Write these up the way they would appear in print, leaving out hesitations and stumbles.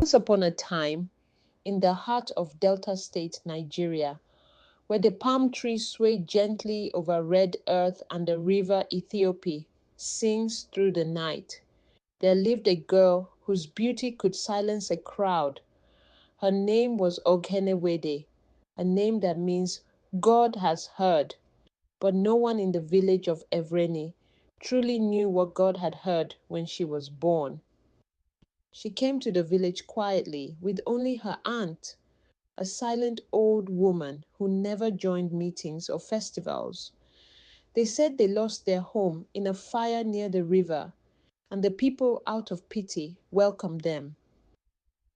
Once upon a time, in the heart of Delta State, Nigeria, where the palm trees sway gently over red earth and the river Ethiopia sings through the night, there lived a girl whose beauty could silence a crowd. Her name was Oghenewede, a name that means God has heard. But no one in the village of Evreni truly knew what God had heard when she was born. She came to the village quietly with only her aunt, a silent old woman who never joined meetings or festivals. They said they lost their home in a fire near the river, and the people, out of pity, welcomed them.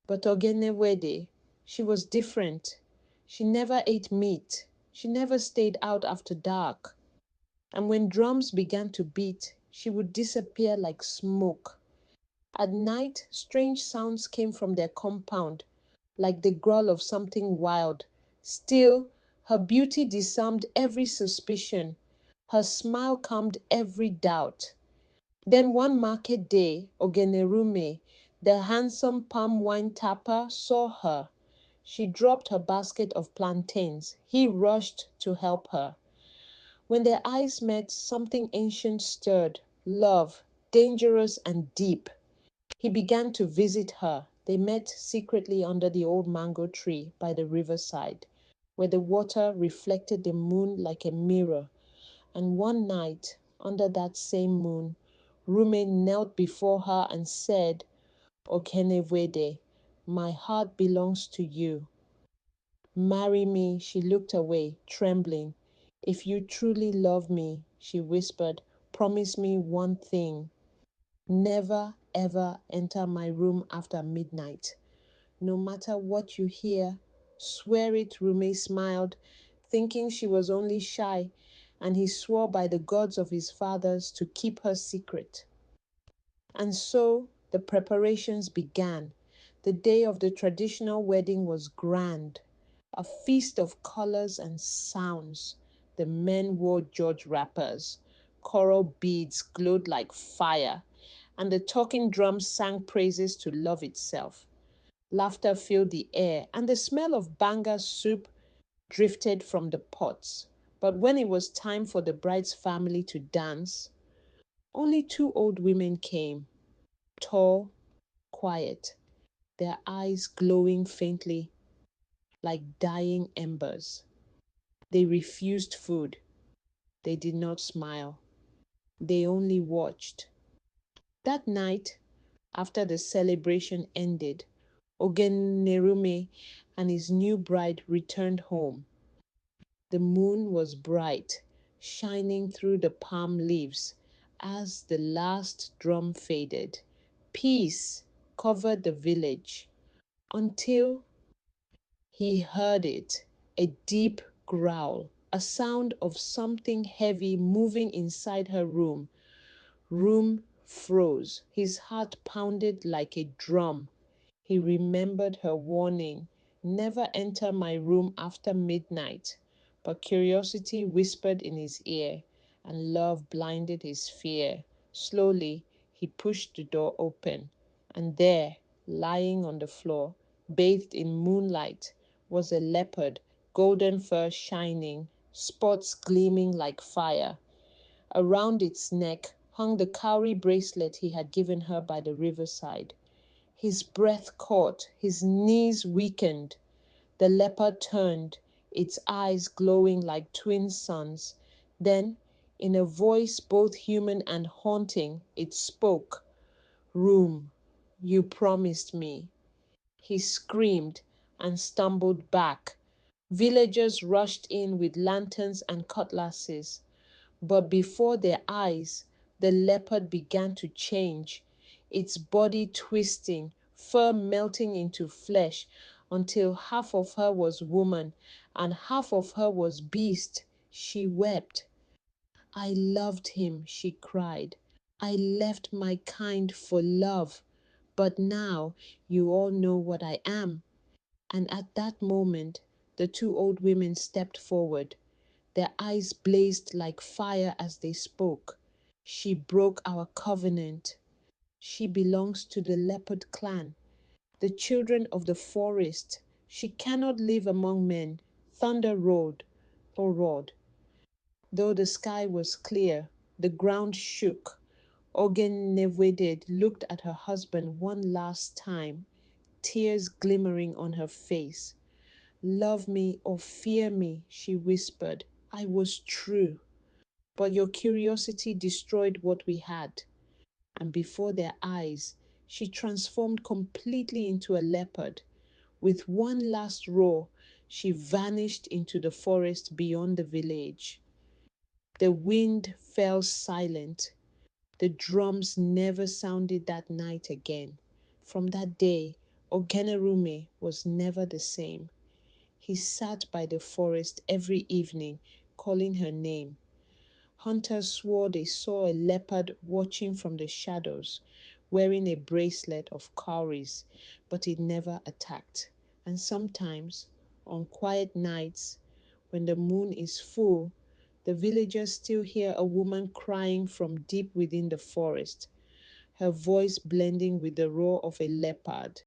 But Ogenewede, she was different. She never ate meat. She never stayed out after dark. And when drums began to beat, she would disappear like smoke. At night, strange sounds came from their compound, like the growl of something wild. Still, her beauty disarmed every suspicion. Her smile calmed every doubt. Then one market day, Ogenerume, the handsome palm wine tapper, saw her. She dropped her basket of plantains. He rushed to help her. When their eyes met, something ancient stirred, love, dangerous and deep. He began to visit her. They met secretly under the old mango tree by the riverside, where the water reflected the moon like a mirror. And one night, under that same moon, Rume knelt before her and said, Okenewede, my heart belongs to you. Marry me. She looked away, trembling. If you truly love me, she whispered, promise me one thing. Never, ever enter my room after midnight. No matter what you hear, swear it, Rume smiled, thinking she was only shy, and he swore by the gods of his fathers to keep her secret. And so the preparations began. The day of the traditional wedding was grand, a feast of colors and sounds. The men wore George wrappers, coral beads glowed like fire, and the talking drums sang praises to love itself. Laughter filled the air, and the smell of banga soup drifted from the pots. But when it was time for the bride's family to dance, only two old women came, tall, quiet, their eyes glowing faintly like dying embers. They refused food. They did not smile. They only watched. That night, after the celebration ended, Ogenerume and his new bride returned home. The moon was bright, shining through the palm leaves as the last drum faded. Peace covered the village until he heard it, a deep growl, a sound of something heavy moving inside her room. Room froze. His heart pounded like a drum. He remembered her warning, never enter my room after midnight. But curiosity whispered in his ear, and love blinded his fear. Slowly, he pushed the door open, and there, lying on the floor, bathed in moonlight, was a leopard, golden fur shining, spots gleaming like fire. Around its neck hung the cowrie bracelet he had given her by the riverside. His breath caught, his knees weakened. The leopard turned, its eyes glowing like twin suns. Then, in a voice both human and haunting, it spoke, Room, you promised me. He screamed and stumbled back. Villagers rushed in with lanterns and cutlasses. But before their eyes, the leopard began to change, its body twisting, fur melting into flesh, until half of her was woman and half of her was beast. She wept. I loved him, she cried. I left my kind for love. But now you all know what I am. And at that moment, the two old women stepped forward. Their eyes blazed like fire as they spoke. She broke our covenant. She belongs to the leopard clan. The children of the forest. She cannot live among men. Thunder roared. Though the sky was clear, the ground shook. Ogeneweded looked at her husband one last time, tears glimmering on her face. Love me or fear me, she whispered. I was true. But your curiosity destroyed what we had. And before their eyes, she transformed completely into a leopard. With one last roar, she vanished into the forest beyond the village. The wind fell silent. The drums never sounded that night again. From that day, Ogenerume was never the same. He sat by the forest every evening, calling her name. Hunters swore they saw a leopard watching from the shadows, wearing a bracelet of cowries, but it never attacked. And sometimes, on quiet nights, when the moon is full, the villagers still hear a woman crying from deep within the forest, her voice blending with the roar of a leopard.